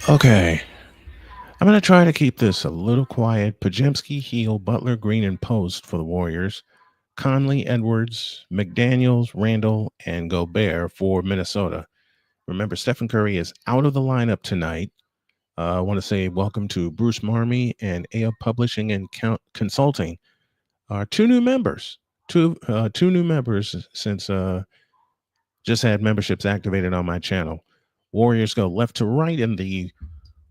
Okay, I'm going to try to keep this a little quiet. Pajemski, Heel, Butler, Green, and Post for the Warriors. Conley, Edwards, McDaniels, Randall, and Gobert for Minnesota. Remember, Stephen Curry is out of the lineup tonight. I want to say welcome to Bruce Marmy and AO Publishing and Consulting. Our two new members, two new members since just had memberships activated on my channel. Warriors go left to right in the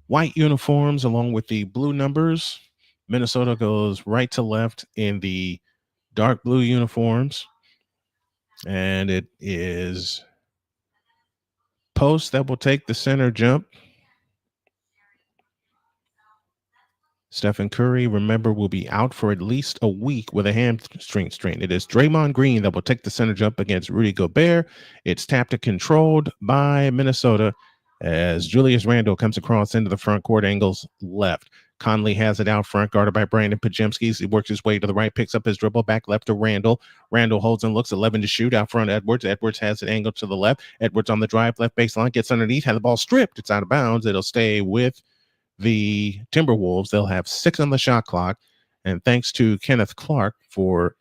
white uniforms along with the blue numbers. Minnesota goes right to left in the dark blue uniforms. And it is Post that will take the center jump. Stephen Curry, remember, will be out for at least a week with a hamstring strain. It is Draymond Green that will take the center jump against Rudy Gobert. It's tapped and controlled by Minnesota as Julius Randle comes across into the front court, angles left. Conley has it out front, guarded by Brandon Pajemski. He works his way to the right, picks up his dribble, back left to Randle. Randle holds and looks, 11 to shoot, out front Edwards. Edwards has it angled to the left. Edwards on the drive, left baseline, gets underneath, had the ball stripped. It's out of bounds. It'll stay with the Timberwolves. They'll have 6 on the shot clock. And thanks to Kenneth Clark for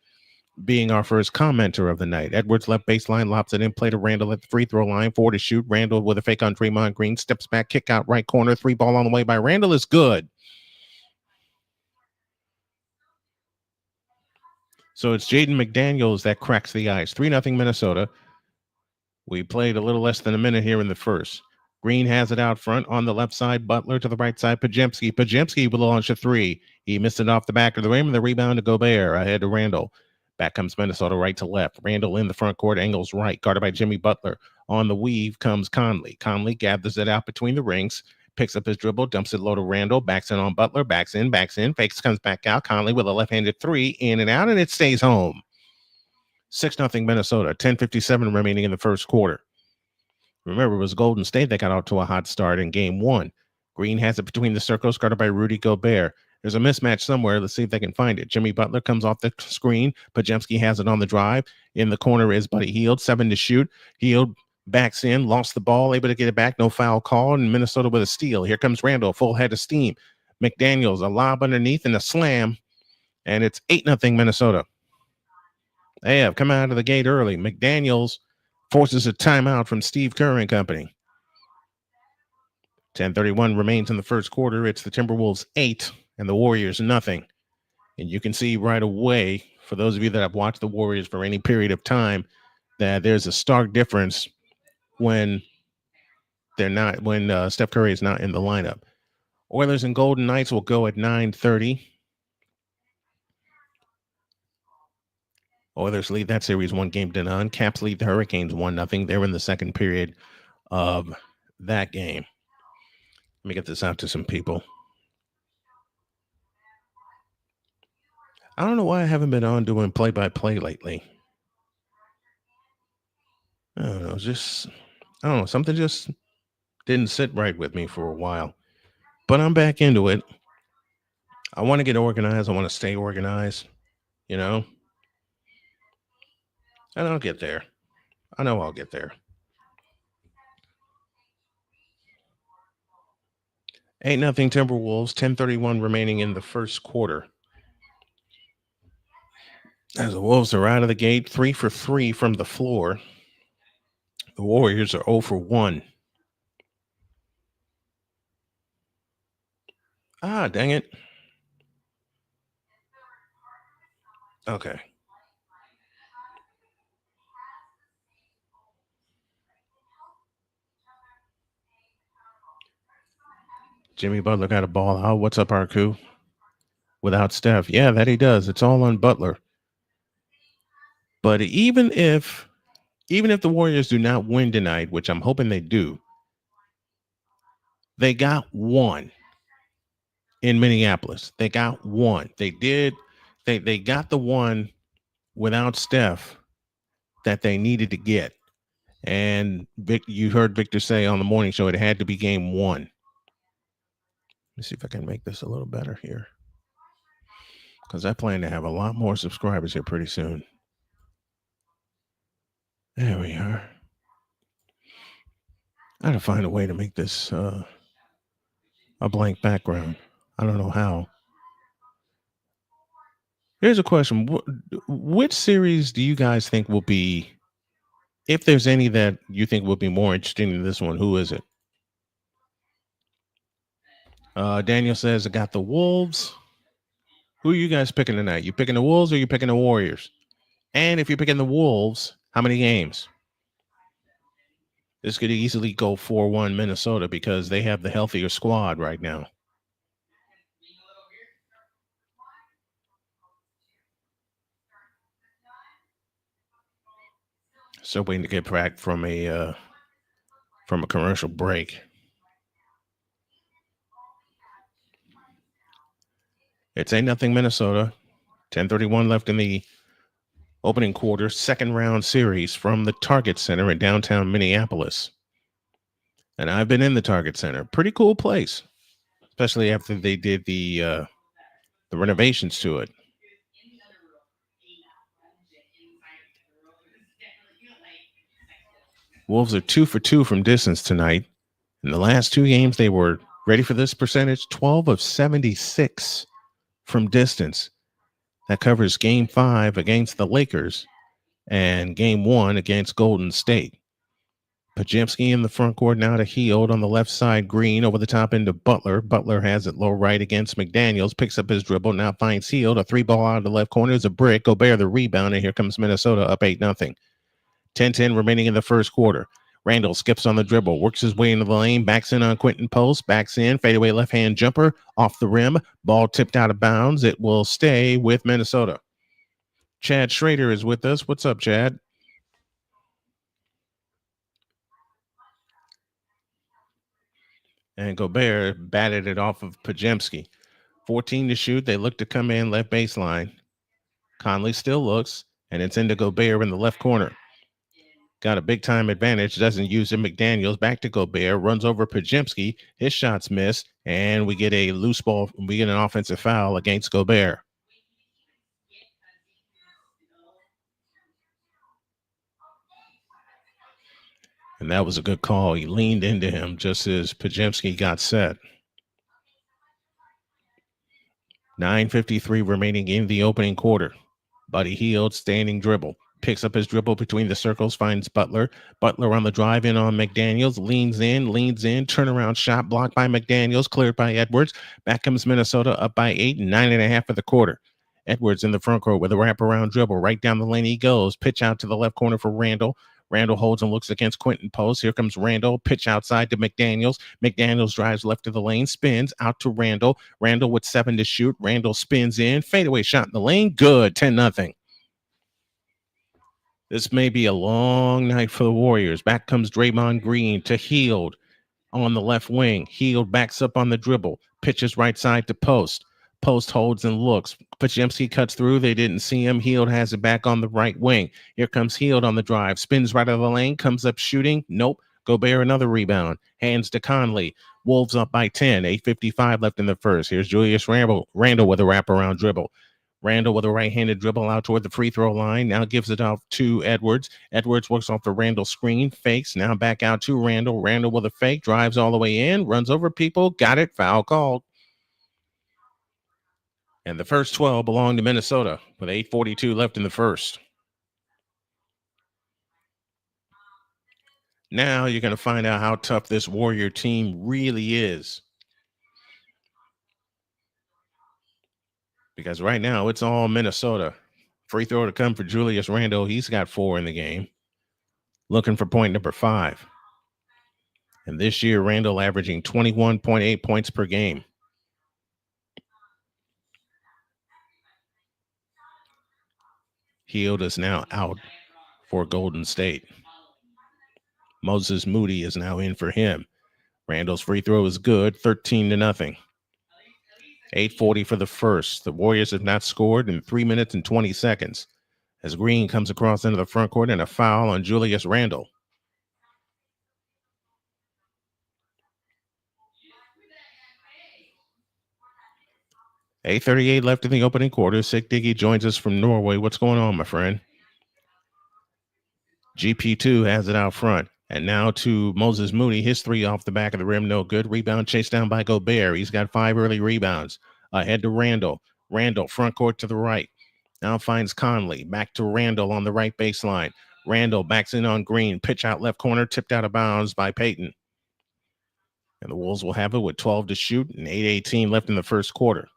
being our first commenter of the night. Edwards left baseline, lobs it in, play to Randall at the free throw line, 4 to shoot. Randall with a fake on Draymond Green, steps back, kick out right corner, 3 ball on the way by Randall is good. So it's Jaden McDaniels that cracks the ice. 3-0 Minnesota. We played a little less than a minute here in the first. Green has it out front on the left side. Butler to the right side. Pajemski will launch a 3. He missed it off the back of the rim. And the rebound to Gobert ahead to Randall. Back comes Minnesota right to left. Randall in the front court, angles right, guarded by Jimmy Butler. On the weave comes Conley. Conley gathers it out between the rings, picks up his dribble, dumps it low to Randall, backs in on Butler, backs in, fakes, comes back out. Conley with a left-handed 3, in and out, and it stays home. 6-0 Minnesota, 10:57 remaining in the first quarter. Remember, it was Golden State that got out to a hot start in game 1. Green has it between the circles, guarded by Rudy Gobert. There's a mismatch somewhere. Let's see if they can find it. Jimmy Butler comes off the screen. Pajemski has it on the drive. In the corner is Buddy Hield, 7 to shoot. Hield backs in, lost the ball, able to get it back. No foul call, and Minnesota with a steal. Here comes Randall, full head of steam. McDaniels, a lob underneath and a slam, and it's 8-0 Minnesota. They have come out of the gate early. McDaniels forces a timeout from Steve Kerr and company. 10:31 remains in the first quarter. It's the Timberwolves 8 and the Warriors nothing. And you can see right away, for those of you that have watched the Warriors for any period of time, that there's a stark difference when Steph Curry is not in the lineup. Oilers and Golden Knights will go at 9:30. Oilers lead that series 1-0. Caps lead the Hurricanes 1-0. They're in the second period of that game. Let me get this out to some people. I don't know why I haven't been on doing play-by-play lately. I don't know. Something just didn't sit right with me for a while. But I'm back into it. I want to get organized. I want to stay organized, and I'll get there. I know I'll get there. 8-0 Timberwolves, 10:31 remaining in the first quarter. As the Wolves are out of the gate, 3 for 3 from the floor. The Warriors are 0 for 1. Ah, dang it. Okay. Jimmy Butler got a ball out. What's up, Arku? Without Steph. Yeah, that he does. It's all on Butler. But even if the Warriors do not win tonight, which I'm hoping they do, they got one in Minneapolis. They got one. They did. They got the one without Steph that they needed to get. And you heard Victor say on the morning show it had to be game 1. Let me see if I can make this a little better here, because I plan to have a lot more subscribers here pretty soon. There we are. I got to find a way to make this a blank background. I don't know how. Here's a question. Which series do you guys think will be, if there's any that you think will be more interesting than this one, who is it? Daniel says, I got the Wolves. Who are you guys picking tonight? You picking the Wolves or you picking the Warriors? And if you're picking the Wolves, how many games? This could easily go 4-1 Minnesota because they have the healthier squad right now. So waiting to get back from a commercial break. It's 8-0 Minnesota. 10:31 left in the opening quarter, second round series from the Target Center in downtown Minneapolis. And I've been in the Target Center. Pretty cool place, especially after they did the renovations to it. Wolves are 2 for 2 from distance tonight. In the last two games, they were, ready for this percentage, 12 of 76 from distance. That covers Game 5 against the Lakers and Game 1 against Golden State. Pajemski in the front court now to Hield on the left side. Green over the top into Butler. Butler has it low right against McDaniels. Picks up his dribble. Now finds Hield. A three ball out of the left corner is a brick. Gobert the rebound. And here comes Minnesota up 8-0. 10-10 remaining in the first quarter. Randall skips on the dribble. Works his way into the lane. Backs in on Quentin Post. Backs in. Fadeaway left hand jumper. Off the rim. Ball tipped out of bounds. It will stay with Minnesota. Chad Schrader is with us. What's up, Chad? And Gobert batted it off of Pajemski. 14 to shoot. They look to come in left baseline. Conley still looks, and it's into Gobert in the left corner. Got a big time advantage. Doesn't use it. McDaniels back to Gobert. Runs over Pajemski. His shots miss, and we get a loose ball. We get an offensive foul against Gobert. And that was a good call. He leaned into him just as Pajemski got set. 9:53 remaining in the opening quarter. Buddy Hield, standing dribble. Picks up his dribble between the circles, finds Butler. Butler on the drive in on McDaniels. Leans in. Turnaround shot blocked by McDaniels. Cleared by Edwards. Back comes Minnesota up by 8, 9.5 for the quarter. Edwards in the front court with a wraparound dribble. Right down the lane he goes. Pitch out to the left corner for Randall. Randall holds and looks against Quentin Post. Here comes Randall. Pitch outside to McDaniels. McDaniels drives left of the lane. Spins out to Randall. Randall with 7 to shoot. Randall spins in. Fadeaway shot in the lane. Good. 10-0. This may be a long night for the Warriors. Back comes Draymond Green to Hield on the left wing. Hield backs up on the dribble. Pitches right side to Post. Post holds and looks. Pajemski cuts through. They didn't see him. Hield has it back on the right wing. Here comes Hield on the drive. Spins right out of the lane. Comes up shooting. Nope. Gobert another rebound. Hands to Conley. Wolves up by 10. 8:55 left in the first. Here's Julius Randle with a wraparound dribble. Randall with a right-handed dribble out toward the free throw line. Now gives it off to Edwards. Edwards works off the Randall screen. Fakes. Now back out to Randall. Randall with a fake. Drives all the way in. Runs over people. Got it. Foul called. And the first 12 belong to Minnesota with 8:42 left in the first. Now you're going to find out how tough this Warrior team really is. Because right now it's all Minnesota. Free throw to come for Julius Randle. He's got 4 in the game. Looking for point number 5. And this year, Randle averaging 21.8 points per game. Hield is now out for Golden State. Moses Moody is now in for him. Randle's free throw is good, 13-0. 8:40 for the first. The Warriors have not scored in 3 minutes and 20 seconds. As Green comes across into the front court and a foul on Julius Randle. $8:38 left in the opening quarter. Sick Diggy joins us from Norway. What's going on, my friend? GP2 has it out front. And now to Moses Moody. His three off the back of the rim, no good. Rebound chased down by Gobert. He's got 5 early rebounds. Ahead to Randall. Randall, front court to the right. Now finds Conley. Back to Randall on the right baseline. Randall backs in on Green. Pitch out left corner, tipped out of bounds by Payton. And the Wolves will have it with 12 to shoot and 8:18 left in the first quarter.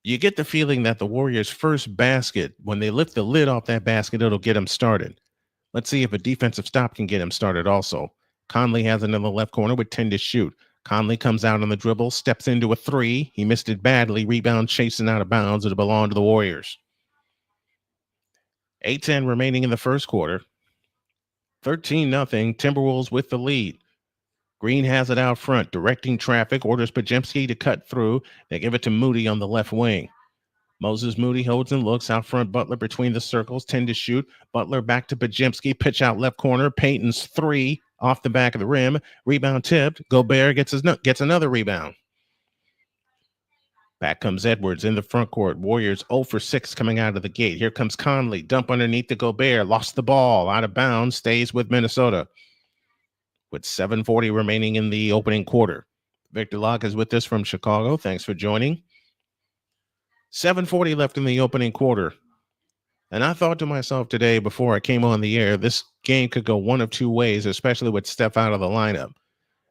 You get the feeling that the Warriors' first basket, when they lift the lid off that basket, it'll get them started. Let's see if a defensive stop can get him started also. Conley has it in the left corner with 10 to shoot. Conley comes out on the dribble, steps into a three. He missed it badly. Rebound chasing out of bounds. It'll belong to the Warriors. 8:10 remaining in the first quarter. 13-0. Timberwolves with the lead. Green has it out front, directing traffic, orders Podziemski to cut through. They give it to Moody on the left wing. Moses Moody holds and looks out front. Butler between the circles, 10 to shoot. Butler back to Podziemski, pitch out left corner. Payton's three off the back of the rim. Rebound tipped. Gobert gets another rebound. Back comes Edwards in the front court. Warriors 0 for 6 coming out of the gate. Here comes Conley. Dump underneath the Gobert. Lost the ball. Out of bounds. Stays with Minnesota. With 7:40 remaining in the opening quarter. Victor Locke is with us from Chicago. Thanks for joining. 7:40 left in the opening quarter. And I thought to myself today before I came on the air, this game could go one of two ways, especially with Steph out of the lineup.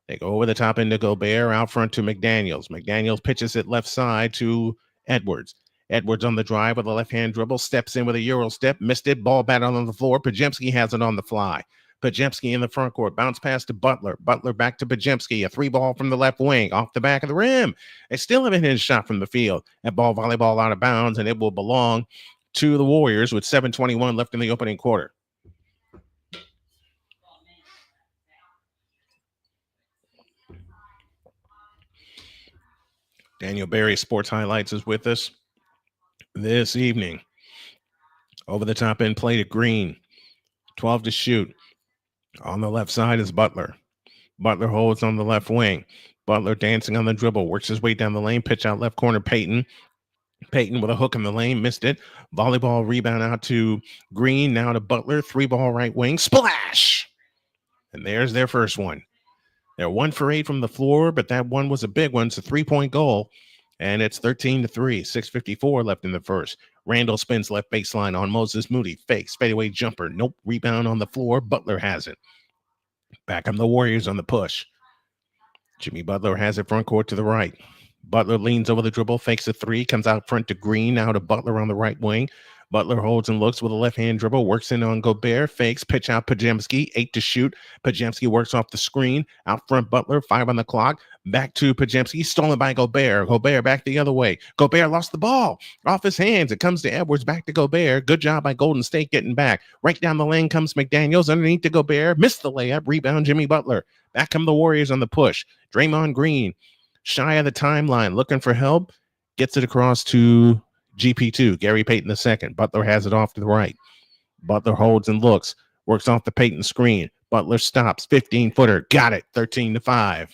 They go over the top into Gobert, out front to McDaniels. McDaniels pitches it left side to Edwards. Edwards on the drive with a left-hand dribble, steps in with a Euro step, missed it, ball batted on the floor. Podziemski has it on the fly. Podziemski in the front court, bounce pass to Butler. Butler back to Podziemski, a three ball from the left wing, off the back of the rim. They still haven't hit a shot from the field. That ball volleyball out of bounds, and it will belong to the Warriors with 7:21 left in the opening quarter. Daniel Berry, Sports Highlights, is with us this evening. Over the top end play to Green. 12 to shoot. On the left side is Butler. Butler holds on the left wing. Butler dancing on the dribble. Works his way down the lane. Pitch out left corner, Payton. Payton with a hook in the lane. Missed it. Volleyball rebound out to Green. Now to Butler. 3-ball right wing. Splash! And there's their first one. They're 1 for 8 from the floor, but that one was a big one. It's a 3-point goal. And it's 13-3. 6:54 left in the first. Randall spins left baseline on Moses Moody. Fakes. Fadeaway jumper. Nope. Rebound on the floor. Butler has it. Back on the Warriors on the push. Jimmy Butler has it front court to the right. Butler leans over the dribble, fakes a three, comes out front to Green, now to Butler on the right wing. Butler holds and looks with a left-hand dribble, works in on Gobert, fakes, pitch out Podziemski, 8 to shoot. Podziemski works off the screen, out front Butler, 5 on the clock, back to Podziemski, stolen by Gobert. Gobert back the other way. Gobert lost the ball off his hands. It comes to Edwards, back to Gobert. Good job by Golden State getting back. Right down the lane comes McDaniels, underneath to Gobert, missed the layup, rebound Jimmy Butler. Back come the Warriors on the push. Draymond Green, shy of the timeline, looking for help, gets it across to GP2, Gary Payton II. Butler has it off to the right. Butler holds and looks, works off the Payton screen. Butler stops, 15-footer, got it, 13-5.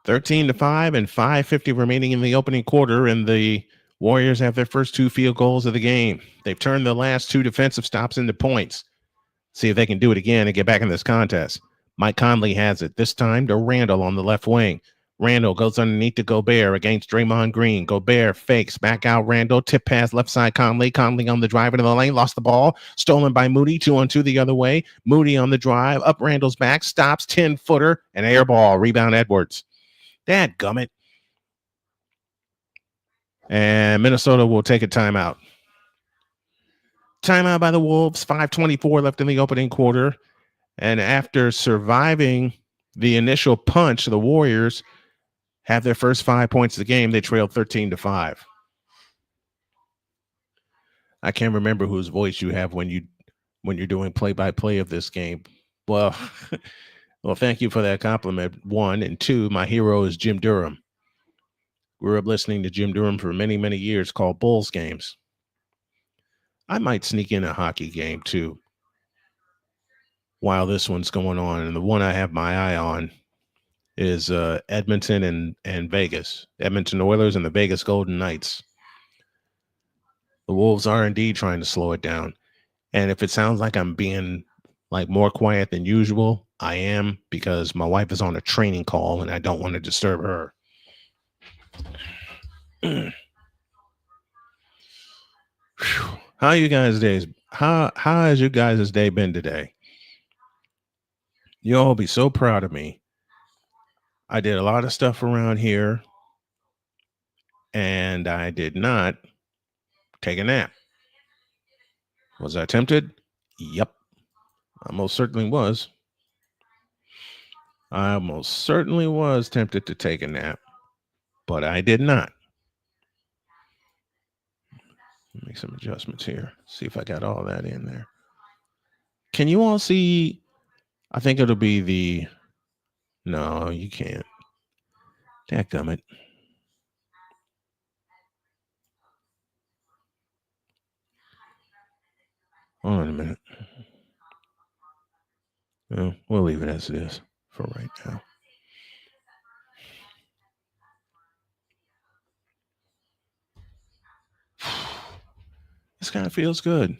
$13-5 and 5:50 remaining in the opening quarter, and the Warriors have their first 2 field goals of the game. They've turned the last 2 defensive stops into points. See if they can do it again and get back in this contest. Mike Conley has it, this time to Randall on the left wing. Randall goes underneath to Gobert against Draymond Green. Gobert fakes, back out Randall, tip pass left side Conley. Conley on the drive into the lane, lost the ball. Stolen by Moody, 2-on-2 the other way. Moody on the drive, up Randall's back, stops, 10-footer, and air ball. Rebound Edwards. Dadgummit. And Minnesota will take a timeout. Timeout by the Wolves, 5:24 left in the opening quarter. And after surviving the initial punch, the Warriors have their first 5 points of the game. They trailed 13-5. I can't remember whose voice you have when you're doing play-by-play of this game. Well, thank you for that compliment, 1. And 2, my hero is Jim Durham. Grew up listening to Jim Durham for many, many years, called Bulls games. I might sneak in a hockey game too while this one's going on. And the one I have my eye on is Edmonton and Vegas. Edmonton Oilers and the Vegas Golden Knights. The Wolves are indeed trying to slow it down. And if it sounds like I'm being like more quiet than usual, I am because my wife is on a training call and I don't want to disturb her. How you guys' days? How has you guys' day been today? You all be so proud of me. I did a lot of stuff around here and I did not take a nap. Was I tempted? Yep. I most certainly was. I most certainly was tempted to take a nap, but I did not. Make some adjustments here. See if I got all that in there. Can you all see? I think it'll be the. No, you can't. Dadgummit. Hold on a minute. Well, we'll leave it as it is for right now. This kind of feels good.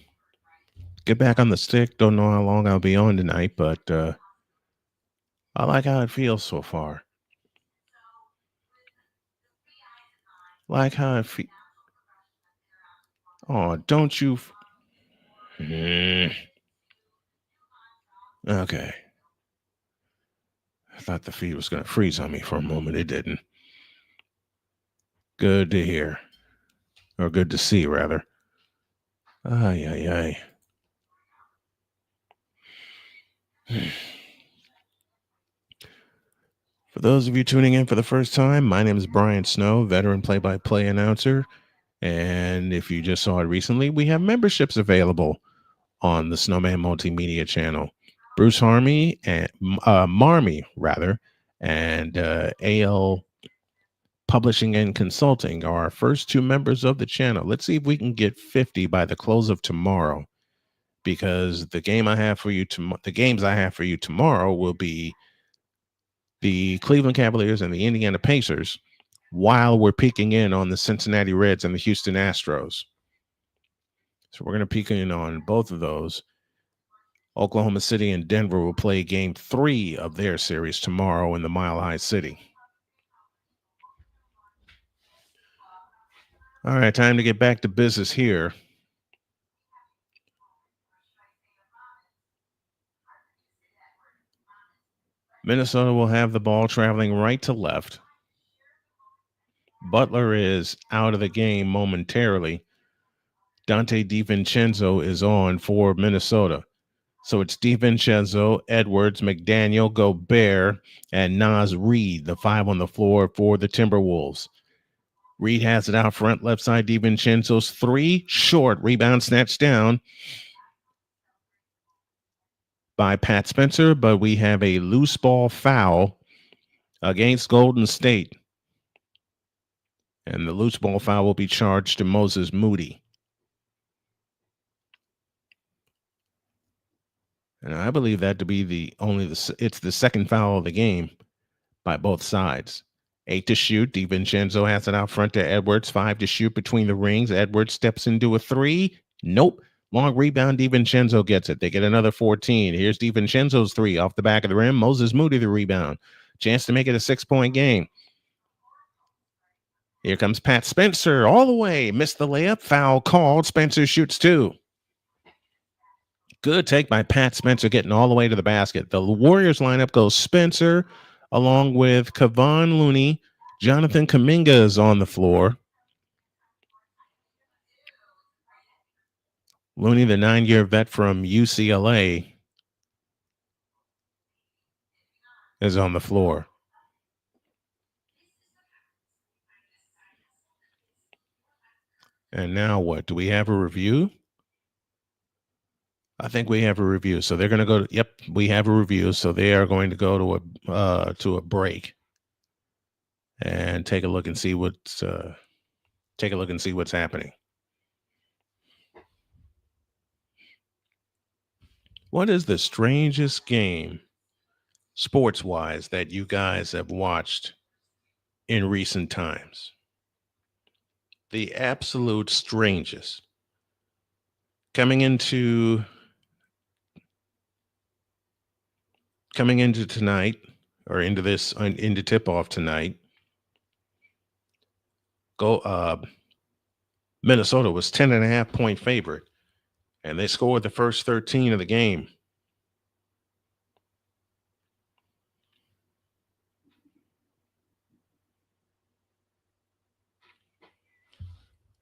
Get back on the stick. Don't know how long I'll be on tonight, but I like how it feels so far. Like how it feels. Oh, don't you? Okay. I thought the feed was going to freeze on me for a moment. It didn't. Good to hear. Or good to see, rather. Ay, ay, ay. For those of you tuning in for the first time, my name is Brian Snow, veteran play-by-play announcer. And if you just saw it recently, we have memberships available on the Snowman Multimedia channel. Bruce Marmy, and AL Publishing and Consulting are our first two members of the channel. Let's see if we can get 50 by the close of tomorrow, because the games I have for you tomorrow will be the Cleveland Cavaliers and the Indiana Pacers, while we're peeking in on the Cincinnati Reds and the Houston Astros. So we're going to peek in on both of those. Oklahoma City and Denver will play game 3 of their series tomorrow in the Mile High City. All right, time to get back to business here. Minnesota will have the ball traveling right to left. Butler is out of the game momentarily. Dante DiVincenzo is on for Minnesota. So it's DiVincenzo, Edwards, McDaniel, Gobert, and Naz Reid, the 5 on the floor for the Timberwolves. Reid has it out front, left side. DiVincenzo's 3, short, rebound snatched down by Pat Spencer, but we have a loose ball foul against Golden State. And the loose ball foul will be charged to Moses Moody. And I believe that to be it's the second foul of the game by both sides. 8 to shoot. DiVincenzo has it out front to Edwards. 5 to shoot between the rings. Edwards steps into a 3. Nope. Long rebound. DiVincenzo gets it. They get another 14. Here's DiVincenzo's 3 off the back of the rim. Moses Moody the rebound. Chance to make it a 6-point game. Here comes Pat Spencer all the way. Missed the layup. Foul called. Spencer shoots 2. Good take by Pat Spencer, getting all the way to the basket. The Warriors lineup goes Spencer along with Kevon Looney. Jonathan Kuminga is on the floor. Looney, the 9-year vet from UCLA, is on the floor. And now what? Do we have a review? I think we have a review. So they're going to go to, yep, we have a review. So they are going to go to a break and take a look and see what's happening. What is the strangest game, sports-wise, that you guys have watched in recent times? The absolute strangest. Coming into tonight, or into tip-off tonight, Minnesota was 10.5-point favorite, and they scored the first 13 of the game.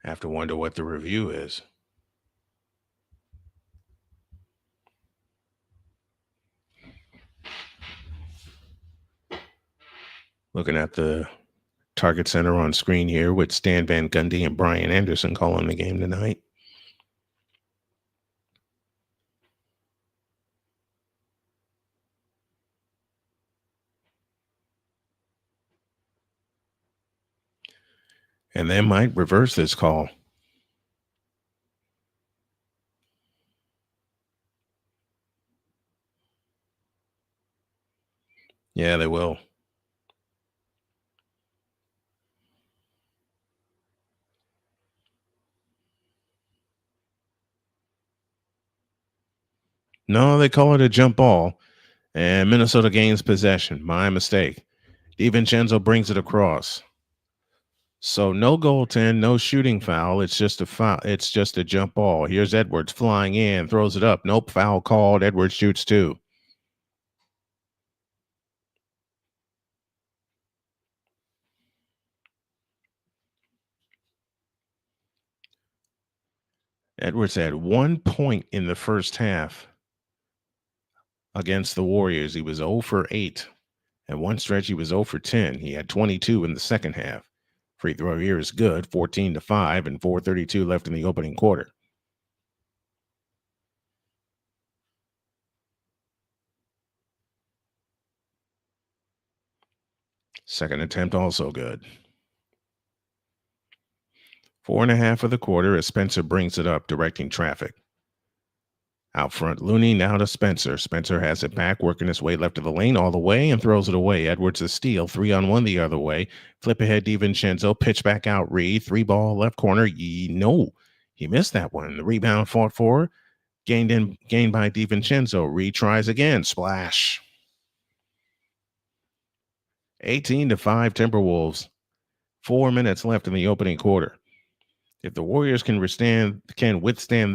I have to wonder what the review is. Looking at the Target Center on screen here with Stan Van Gundy and Brian Anderson calling the game tonight. And they might reverse this call. Yeah, they will. No, they call it a jump ball, and Minnesota gains possession. My mistake. DiVincenzo brings it across. So no goaltend, no shooting foul. It's just a foul. It's just a jump ball. Here's Edwards flying in, throws it up. Nope, foul called. Edwards shoots two. Edwards had 1 point in the first half against the Warriors. He was 0 for 8. At one stretch, he was 0 for 10. He had 22 in the second half. Free throw here is good, 14-5, and 4:32 left in the opening quarter. Second attempt also good. 4.5 of the quarter as Spencer brings it up, directing traffic. Out front, Looney now to Spencer. Spencer has it back, working his way left of the lane all the way and throws it away. Edwards a steal, 3-on-1 the other way. Flip ahead, DiVincenzo, pitch back out, Reed. 3-ball left corner. No, he missed that one. The rebound fought for, gained by DiVincenzo. Reed tries again, splash. 18-5 Timberwolves. 4 minutes left in the opening quarter. If the Warriors can withstand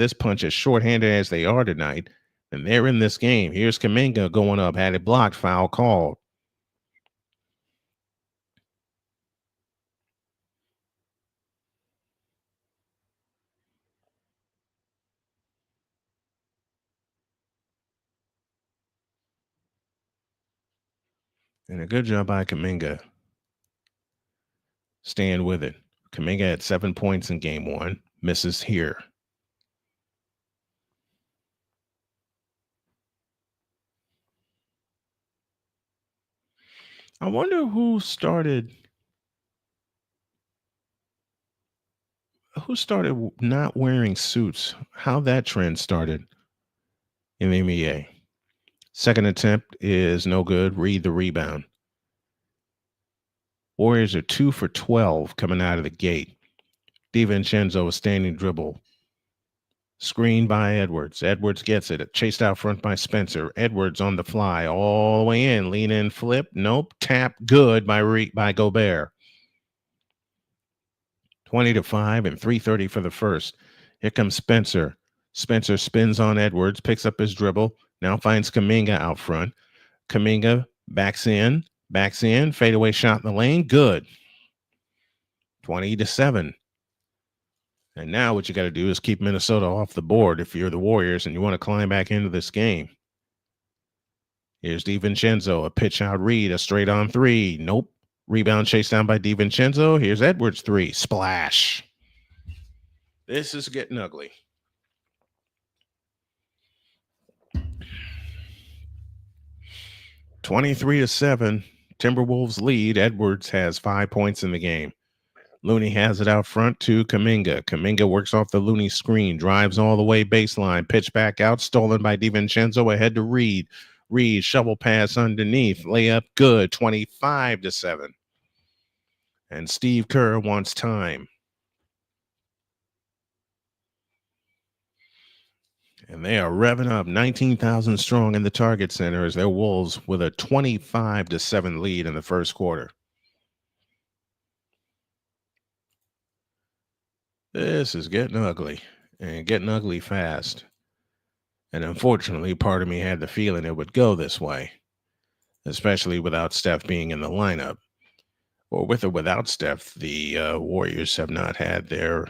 this punch as shorthanded as they are tonight, then they're in this game. Here's Kuminga going up, had it blocked, foul called. And a good job by Kuminga. Staying with it. Kuminga had 7 points in game one, misses here. I wonder who started not wearing suits, how that trend started in the NBA. Second attempt is no good. Read the rebound. Warriors are 2 for 12 coming out of the gate. DiVincenzo a standing dribble. Screen by Edwards. Edwards gets it. Chased out front by Spencer. Edwards on the fly all the way in. Lean in, flip. Nope. Tap good by Gobert. 20-5 and 3:30 for the first. Here comes Spencer. Spencer spins on Edwards, picks up his dribble. Now finds Kuminga out front. Kuminga backs in, fadeaway shot in the lane. Good. 20-7. And now what you got to do is keep Minnesota off the board if you're the Warriors and you want to climb back into this game. Here's DiVincenzo, a pitch out Reed, a straight on three. Nope. Rebound chased down by DiVincenzo. Here's Edwards' three. Splash. This is getting ugly. (23-7). Timberwolves lead. Edwards has 5 points in the game. Looney has it out front to Kuminga. Kuminga works off the Looney screen, drives all the way baseline, pitch back out, stolen by DiVincenzo, ahead to Reed. Reed, shovel pass underneath, layup good, 25-7. And Steve Kerr wants time. And they are revving up 19,000 strong in the Target Center as their Wolves with a 25-7 lead in the first quarter. This is getting ugly, and getting ugly fast. And unfortunately, part of me had the feeling it would go this way, especially without Steph being in the lineup. Or with or without Steph, the Warriors have not had their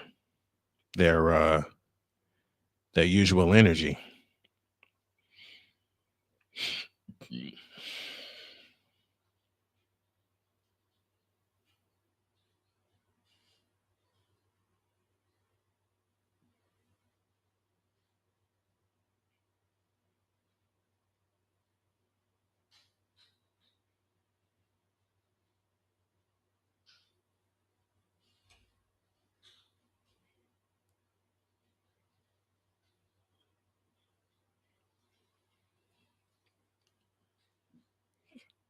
usual energy.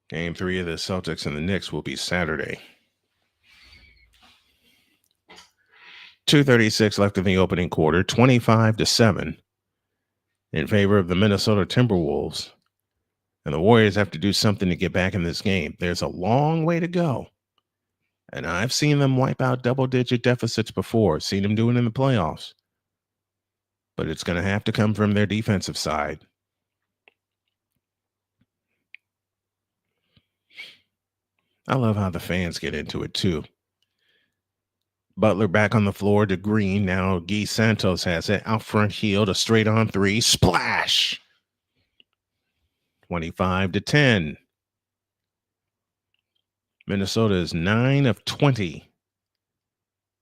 Game 3 of the Celtics and the Knicks will be Saturday. 2:36 left in the opening quarter, 25-7 in favor of the Minnesota Timberwolves. And the Warriors have to do something to get back in this game. There's a long way to go. And I've seen them wipe out double-digit deficits before, seen them do it in the playoffs. But it's going to have to come from their defensive side. I love how the fans get into it, too. Butler back on the floor to Green. Now Guy Santos has it. Out front heel to straight on three. Splash! 25-10. Minnesota is 9 of 20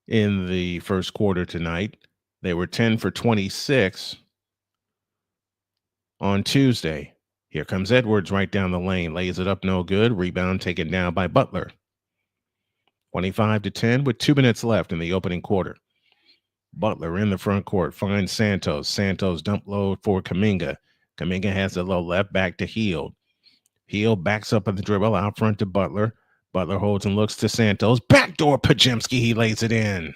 in the first quarter tonight. They were 10 for 26 on Tuesday. Here comes Edwards right down the lane. Lays it up, no good. Rebound taken down by Butler. 25-10 with 2 minutes left in the opening quarter. Butler in the front court finds Santos. Santos dump low for Kuminga. Kuminga has a low left back to Hield. Hield backs up on the dribble out front to Butler. Butler holds and looks to Santos. Backdoor Pajemski. He lays it in.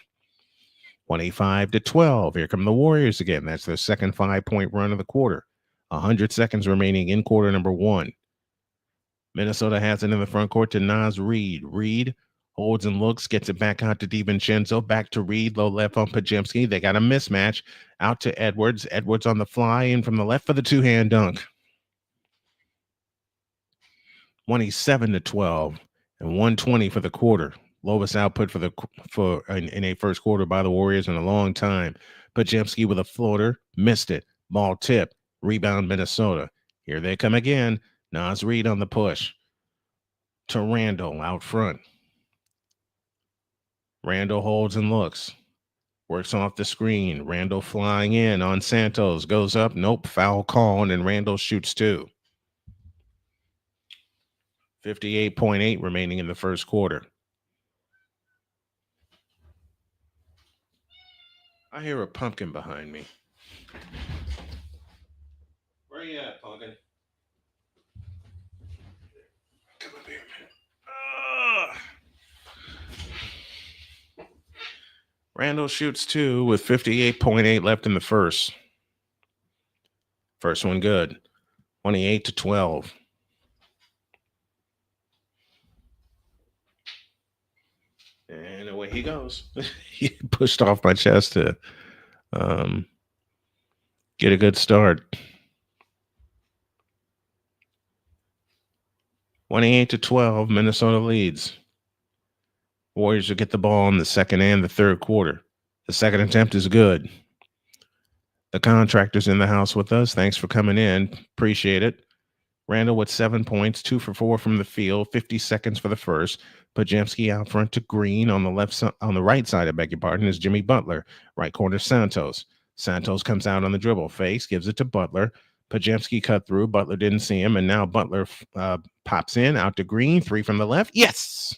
25-12. Here come the Warriors again. That's their second 5-point run of the quarter. 100 seconds remaining in quarter number 1. Minnesota has it in the front court to Naz Reid. Reid holds and looks, gets it back out to DiVincenzo. Back to Reid, low left on Pajemski. They got a mismatch. Out to Edwards. Edwards on the fly in from the left for the two-hand dunk. 27-12 and 120 for the quarter. Lowest output in a first quarter by the Warriors in a long time. Pajemski with a floater, missed it. Ball tip, rebound Minnesota. Here they come again. Naz Reid on the push. To Randall out front. Randall holds and looks. Works off the screen. Randall flying in on Santos. Goes up. Nope. Foul call. And Randall shoots 2. 58.8 remaining in the first quarter. I hear a pumpkin behind me. Where you at, pumpkin? Come up here a minute. Randall shoots 2 with 58.8 left in the first. First one good. 28-12. And away he goes. He pushed off my chest to get a good start. 28-12, Minnesota leads. Warriors will get the ball in the second and the third quarter. The second attempt is good. The contractor's in the house with us. Thanks for coming in. Appreciate it. Randall with 7 points, 2 for 4 from the field, 50 seconds for the first. Pajemski out front to Green on the right side, I beg your pardon, is Jimmy Butler. Right corner, Santos. Santos comes out on the dribble, fakes, gives it to Butler. Pajemski cut through. Butler didn't see him, and now Butler pops in, out to Green, 3 from the left. Yes!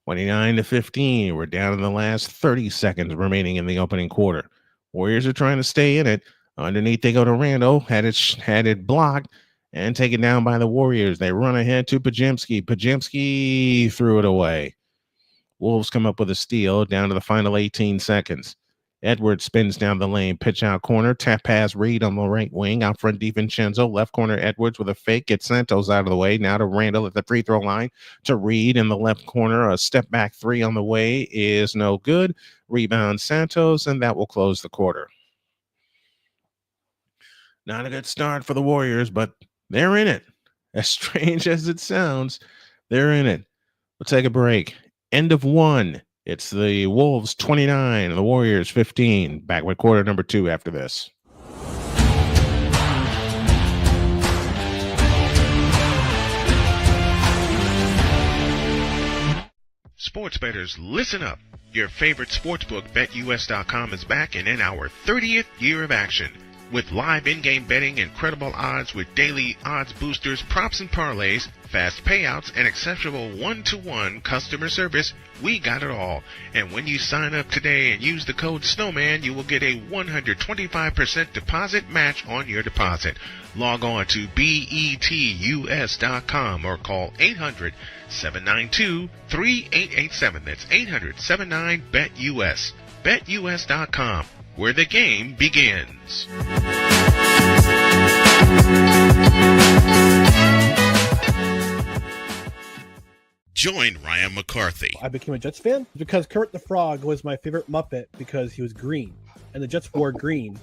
29-15. We're down in the last 30 seconds remaining in the opening quarter. Warriors are trying to stay in it. Underneath, they go to Randall, had it blocked, and taken down by the Warriors. They run ahead to Pajemski. Pajemski threw it away. Wolves come up with a steal down to the final 18 seconds. Edwards spins down the lane, pitch out corner, tap pass Reed on the right wing, out front DiVincenzo, left corner Edwards with a fake, gets Santos out of the way, now to Randall at the free throw line, to Reed in the left corner, a step back three on the way is no good, rebound Santos, and that will close the quarter. Not a good start for the Warriors, but they're in it. As strange as it sounds, they're in it. We'll take a break. End of one. It's the Wolves 29, the Warriors 15. Back with quarter number 2 after this. Sports bettors, listen up. Your favorite sportsbook, BetUS.com, is back and in our 30th year of action. With live in-game betting, incredible odds with daily odds boosters, props and parlays, fast payouts, and exceptional one-to-one customer service, we got it all. And when you sign up today and use the code Snowman, you will get a 125% deposit match on your deposit. Log on to betus.com or call 800-792-3887. That's 800-79-BET-US. BetUS.com, where the game begins. Join Ryan McCarthy. I became a Jets fan because Kermit the Frog was my favorite Muppet because he was green, and the Jets wore green.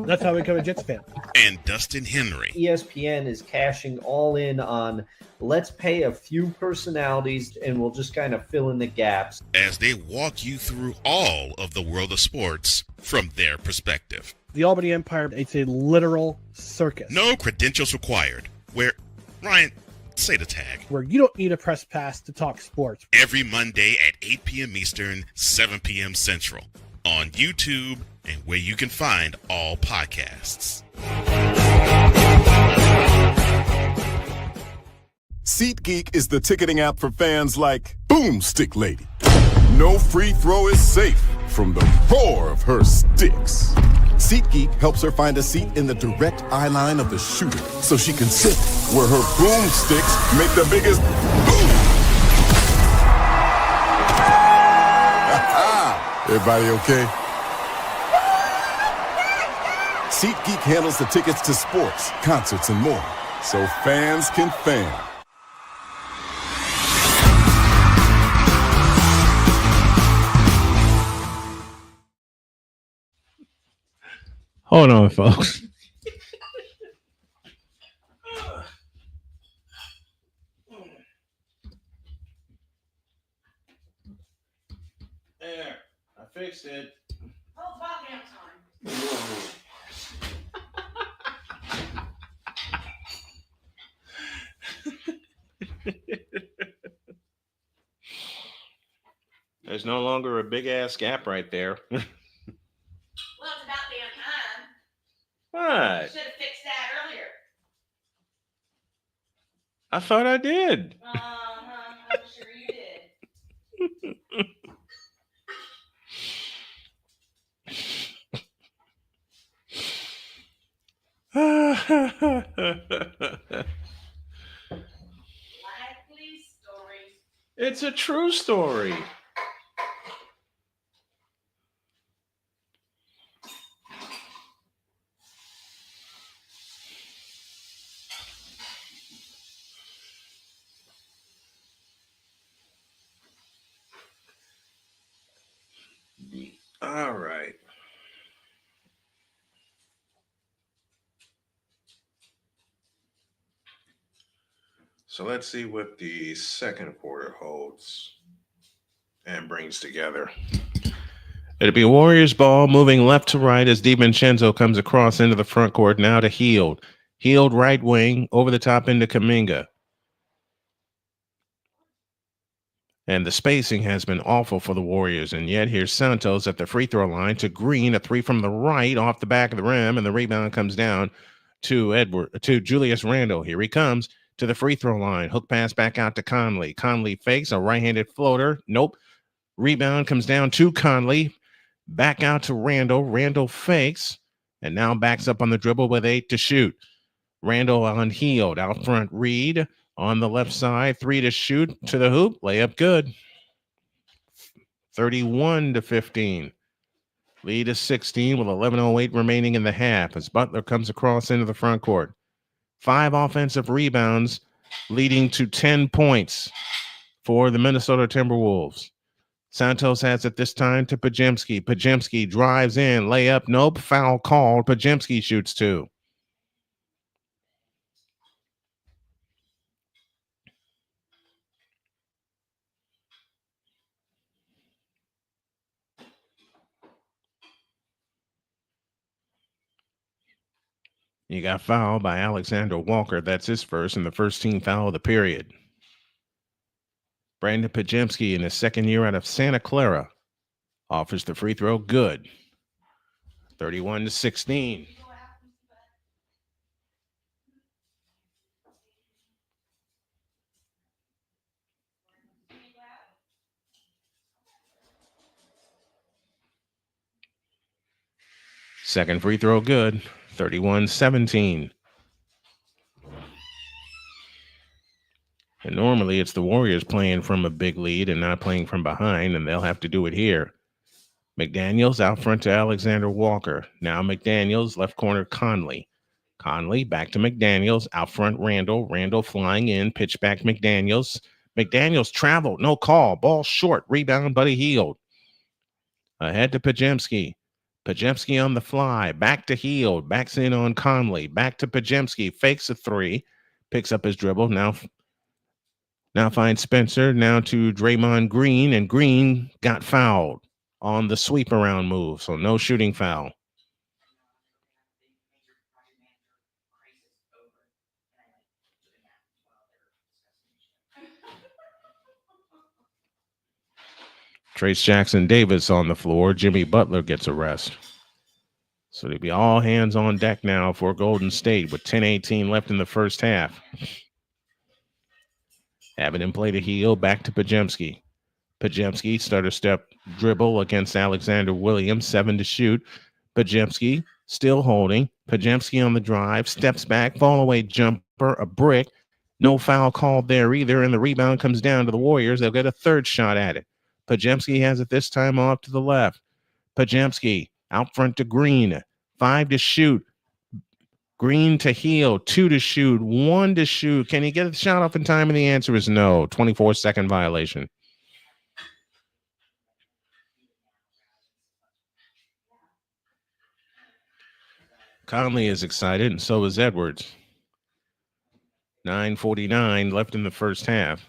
That's how I became a Jets fan. And Dustin Henry. ESPN is cashing all in on let's pay a few personalities and we'll just kind of fill in the gaps. As they walk you through all of the world of sports from their perspective. The Albany Empire, it's a literal circus. No credentials required. Where, Ryan, say the tag. Where you don't need a press pass to talk sports. Every Monday at 8 p.m. Eastern, 7 p.m. Central. On YouTube and where you can find all podcasts. SeatGeek is the ticketing app for fans like Boomstick Lady. No free throw is safe from the roar of her sticks. SeatGeek helps her find a seat in the direct eye line of the shooter so she can sit where her boomsticks make the biggest boom. Everybody okay? SeatGeek handles the tickets to sports, concerts, and more, so fans can fan. Hold on, folks. There, I fixed it. Oh, about damn time. There's no longer a big ass gap right there. Well, it's about damn time. What? You should have fixed that earlier. I thought I did. I'm sure you did. Likely story. It's a true story. All right. So let's see what the second quarter holds and brings together. It'll be Warriors ball moving left to right as DiVincenzo comes across into the front court. Now to Hield. Hield right wing over the top into Kuminga. And the spacing has been awful for the Warriors. And yet here's Santos at the free throw line to Green, a three from the right off the back of the rim. And the rebound comes down to Julius Randle. Here he comes to the free throw line. Hook pass back out to Conley. Conley fakes a right-handed floater. Nope. Rebound comes down to Conley. Back out to Randle. Randle fakes and now backs up on the dribble with 8 to shoot. Randle on Hield. Out front, Reed. On the left side, 3 to shoot to the hoop. Layup good. 31-15. Lead is 16 with 11:08 remaining in the half as Butler comes across into the front court. 5 offensive rebounds, leading to 10 points for the Minnesota Timberwolves. Santos has it this time to Podziemski. Podziemski drives in, layup, nope, foul called. Podziemski shoots 2. He got fouled by Alexander Walker. That's his first and the first team foul of the period. Brandon Podziemski in his second year out of Santa Clara offers the free throw good. 31-16. Second free throw good. 31-17. And normally it's the Warriors playing from a big lead and not playing from behind, and they'll have to do it here. McDaniels out front to Alexander Walker. Now McDaniels, left corner Conley. Conley back to McDaniels, out front Randall. Randall flying in, pitch back McDaniels. McDaniels traveled, no call. Ball short, rebound, Buddy Hield. Ahead to Podziemski. Podziemski on the fly, back to Hield, backs in on Conley. Back to Podziemski, fakes a 3, picks up his dribble. Now finds Spencer, now to Draymond Green, and Green got fouled on the sweep around move, so no shooting foul. Trace Jackson Davis on the floor. Jimmy Butler gets a rest. So they'll be all hands on deck now for Golden State with 10:18 left in the first half. Having him play to Hield, back to Podziemski. Podziemski, stutter step dribble against Alexander Williams, 7 to shoot. Podziemski still holding. Podziemski on the drive, steps back, fall away jumper, a brick. No foul called there either, and the rebound comes down to the Warriors. They'll get a third shot at it. Podziemski has it this time off to the left. Podziemski out front to Green. 5 to shoot. Green to Hield. 2 to shoot. 1 to shoot. Can he get the shot off in time? And the answer is no. 24-second violation. Conley is excited, and so is Edwards. 9:49 left in the first half.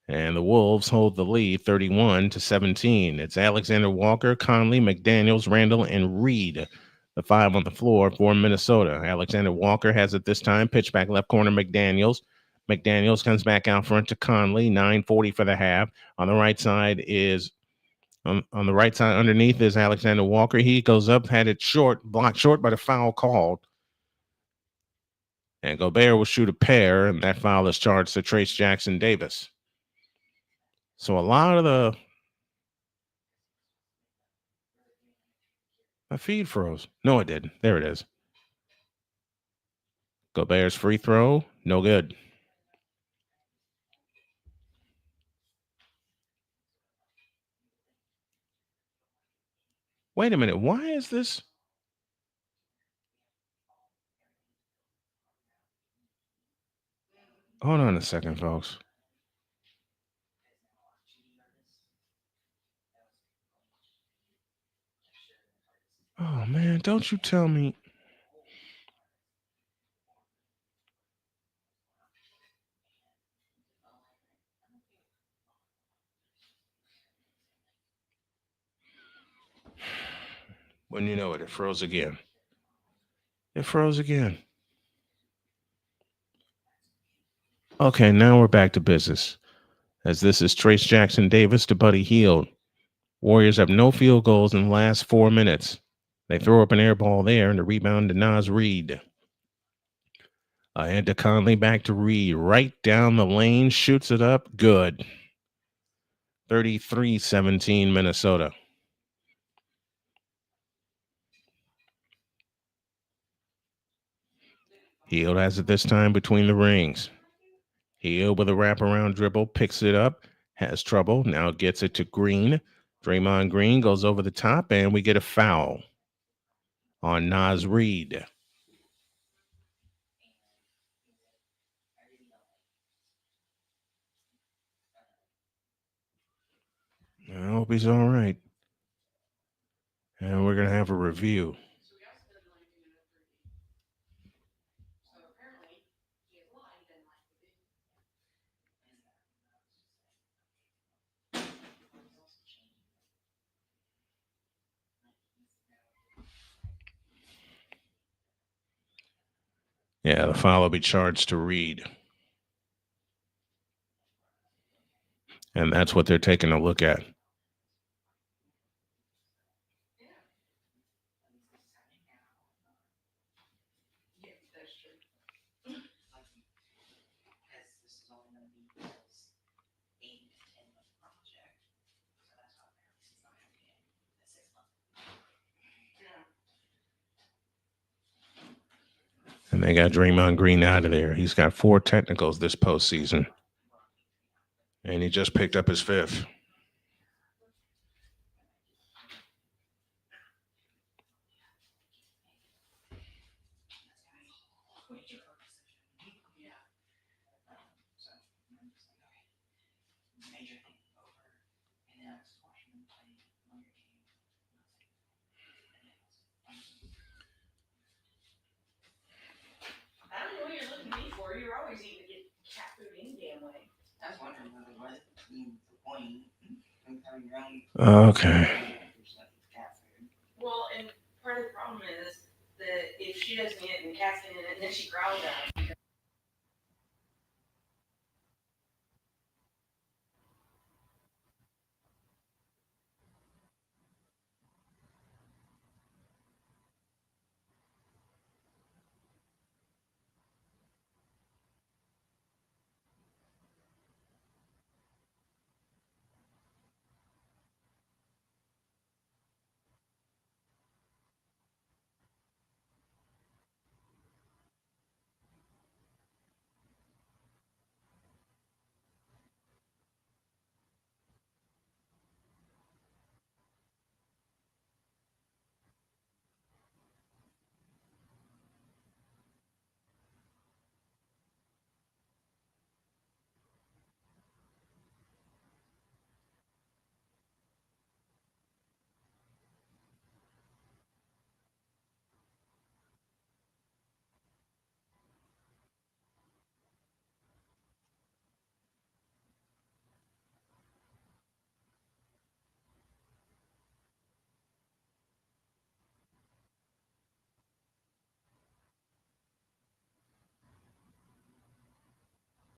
And the Wolves hold the lead 31-17. It's Alexander Walker, Conley, McDaniels, Randall, and Reed, the 5 on the floor for Minnesota. Alexander Walker has it this time. Pitch back left corner, McDaniels. McDaniels comes back out front to Conley. 9:40 for the half. On the right side underneath is Alexander Walker. He goes up, had it short, blocked short by the foul called. And Gobert will shoot a pair, and that foul is charged to Trace Jackson Davis. So a lot of my feed froze. No, it didn't. There it is. Gobert's free throw, no good. Wait a minute. Why is this? Hold on a second, folks. Oh, man, don't you tell me. When you know it, it froze again. It froze again. Okay, now we're back to business. As this is Trace Jackson Davis to Buddy Hield. Warriors have no field goals in the last 4 minutes. They throw up an air ball there, and the rebound to Naz Reid. Ahead to Conley, back to Reed. Right down the lane, shoots it up. Good. 33-17 Minnesota. Hield has it this time between the rings. Hield with a wraparound dribble, picks it up, has trouble, now gets it to Green. Draymond Green goes over the top, and we get a foul on Naz Reid. I hope he's all right. And we're going to have a review. Yeah, the foul will be charged to Reed. And that's what they're taking a look at. And they got Draymond Green out of there. He's got 4 technicals this postseason. And he just picked up his 5th. I don't know what you're looking at me for. You're always eating to get cat food any damn way. I was wondering what the point of your own Okay. cat food. Well, and part of the problem is that if she doesn't eat it and the cat's in it, and then she growls at him.